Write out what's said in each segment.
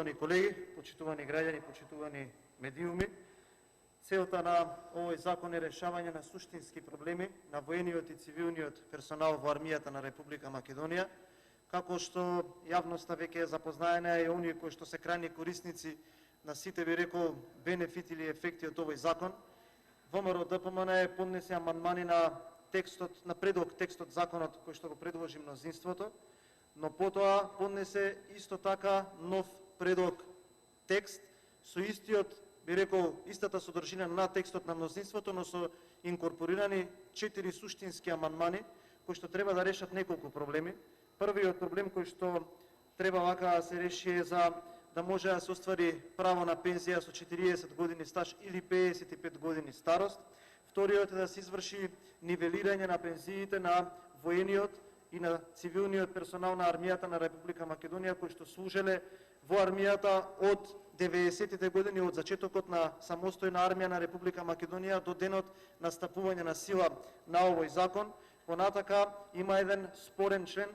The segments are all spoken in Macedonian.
Почитувани колеги, почитувани граѓани, почитувани медиуми, целта на овој закон е решавање на суштински проблеми на воениот и цивилниот персонал во армијата на Република Македонија, како што јавноста веќе е запознаена и оние кои што се крајни корисници на сите, би рекол, бенефити или ефекти од овој закон. ВМРО ДПМН поднесе амандмани на текстот, на предлог текстот законот кој што го предложи мнозинството, но потоа поднесе исто така нов предлог текст со истиот, би рекол, истата содржина на текстот на мнозинството, но со инкорпорирани 4 суштински амандмани кои што треба да решат неколку проблеми. Првиот проблем кој што треба вака да се реши е за да може да се оствари право на пензија со 40 години стаж или 55 години старост. Вториот е да се изврши нивелирање на пензиите на воениот и на цивилниот персонал на армијата на Република Македонија кои што служеле во армијата од 90-тите години, од зачетокот на самостојна армија на Република Македонија до денот на стапување на сила на овој закон. Понатака има еден спорен член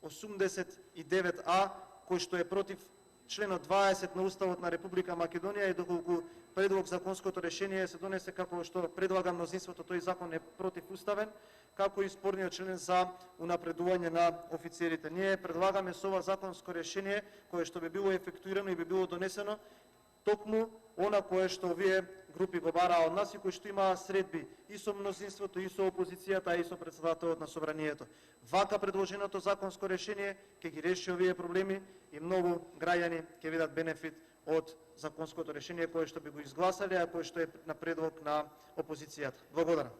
89А кој што е против членот 20 на Уставот на Република Македонија и доколку предлог законското решение се донесе како што предлага мнозинството, тој закон е противуставен, како и спорниот член за унапредување на офицерите. Ние предлагаме со ова законско решение кое што би било ефектуирано и би било донесено токму она кое што овие групи го бараа од нас и кои што имаа средби и со мнозинството, и со опозицијата, и со председателот на собранието. Вака предложеното законско решение ќе ги реши овие проблеми и многу граѓани ќе видат бенефит од законското решение кое што би го изгласале, а кое што е на предлог на опозицијата. Благодарам.